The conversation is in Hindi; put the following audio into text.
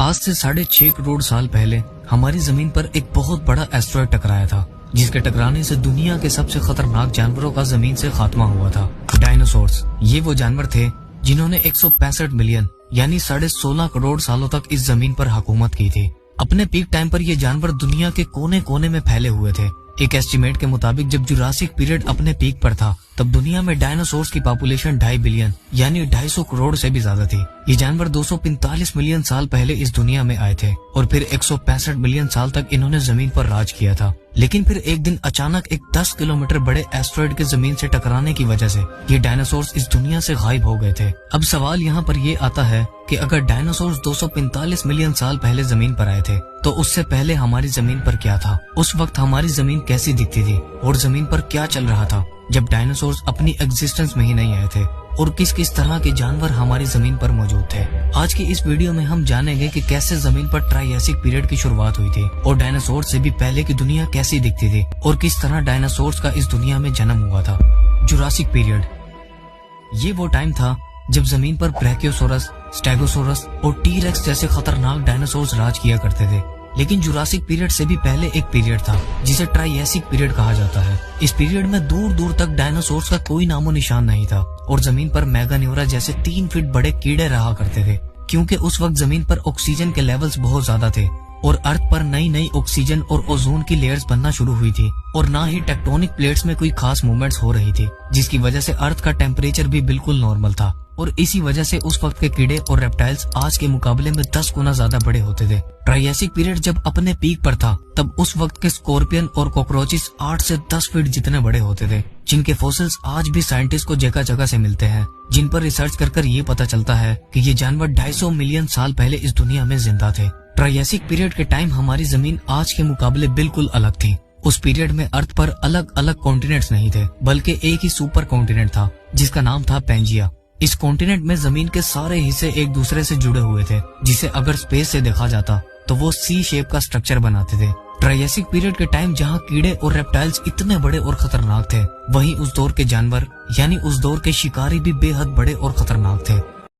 आज से 6.5 करोड़ साल पहले हमारी जमीन पर एक बहुत बड़ा एस्ट्रॉयड टकराया था, जिसके टकराने से दुनिया के सबसे खतरनाक जानवरों का जमीन से खात्मा हुआ था। डायनासोर्स, ये वो जानवर थे जिन्होंने 165 मिलियन यानी 16.5 करोड़ सालों तक इस जमीन पर हुकूमत की थी। अपने पीक टाइम पर ये जानवर दुनिया के कोने कोने में फैले हुए थे। एक एस्टिमेट के मुताबिक जब जुरासिक पीरियड अपने पीक पर था तब दुनिया में डायनासोर्स की पॉपुलेशन 2.5 बिलियन यानी 250 करोड़ से भी ज्यादा थी। ये जानवर 245 मिलियन साल पहले इस दुनिया में आए थे और फिर 165 मिलियन साल तक इन्होंने जमीन पर राज किया था। लेकिन फिर एक दिन अचानक एक 10 किलोमीटर बड़े एस्ट्रॉयड के जमीन से टकराने की वजह से ये डायनासोर्स इस दुनिया से गायब हो गए थे। अब सवाल यहाँ पर ये आता है कि अगर डायनासोर्स 245 मिलियन साल पहले जमीन पर आए थे तो उससे पहले हमारी जमीन पर क्या था? उस वक्त हमारी जमीन कैसी दिखती थी और जमीन पर क्या चल रहा था जब डायनासोर्स अपनी एग्जिस्टेंस में ही नहीं आए थे? और किस किस तरह के जानवर हमारी जमीन पर मौजूद थे? आज की इस वीडियो में हम जानेंगे कि कैसे जमीन पर ट्रायसिक पीरियड की शुरुआत हुई थी और डायनासोर से भी पहले की दुनिया कैसी दिखती थी और किस तरह डायनासोर्स का इस दुनिया में जन्म हुआ था। जुरासिक पीरियड, ये वो टाइम था जब जमीन पर ब्रैकियोसोरस, स्टेगोसोरस और टी-रेक्स जैसे खतरनाक डायनासोर्स राज किया करते थे। लेकिन जुरासिक पीरियड से भी पहले एक पीरियड था जिसे ट्रायसिक पीरियड कहा जाता है। इस पीरियड में दूर दूर तक डायनासोर्स का कोई नामो निशान नहीं था और जमीन पर मेगान्यूरा जैसे 3 फीट बड़े कीड़े रहा करते थे, क्योंकि उस वक्त जमीन पर ऑक्सीजन के लेवल्स बहुत ज्यादा थे और अर्थ पर नई नई ऑक्सीजन और ओजोन की लेयर्स बनना शुरू हुई थी और ना ही टेक्टोनिक प्लेट्स में कोई खास मूवमेंट्स हो रही थी, जिसकी वजह से अर्थ का टेम्परेचर भी बिल्कुल नॉर्मल था। और इसी वजह से उस वक्त के कीड़े और रेप्टाइल्स आज के मुकाबले में 10 गुना ज्यादा बड़े होते थे। ट्रायसिक पीरियड जब अपने पीक पर था तब उस वक्त के स्कॉर्पियन और कॉकरोचेस 8 से 10 फीट जितने बड़े होते थे, जिनके फॉसिल्स आज भी साइंटिस्ट को जगह जगह से मिलते हैं, जिन पर रिसर्च कर ये पता चलता है कि ये जानवर 250 मिलियन साल पहले इस दुनिया में जिंदा थे। ट्रायसिक पीरियड के टाइम हमारी जमीन आज के मुकाबले बिल्कुल अलग थी। उस पीरियड में अर्थ पर अलग अलग कॉन्टिनेंट्स नहीं थे, बल्कि एक ही सुपर कॉन्टिनेंट था जिसका नाम था पेंजिया। इस कॉन्टिनेंट में जमीन के सारे हिस्से एक दूसरे से जुड़े हुए थे, जिसे अगर स्पेस से देखा जाता तो वो सी शेप का स्ट्रक्चर बनाते थे। ट्रायसिक पीरियड के टाइम जहाँ कीड़े और रेप्टाइल्स इतने बड़े और खतरनाक थे, वहीं उस दौर के जानवर यानी उस दौर के शिकारी भी बेहद बड़े और खतरनाक थे।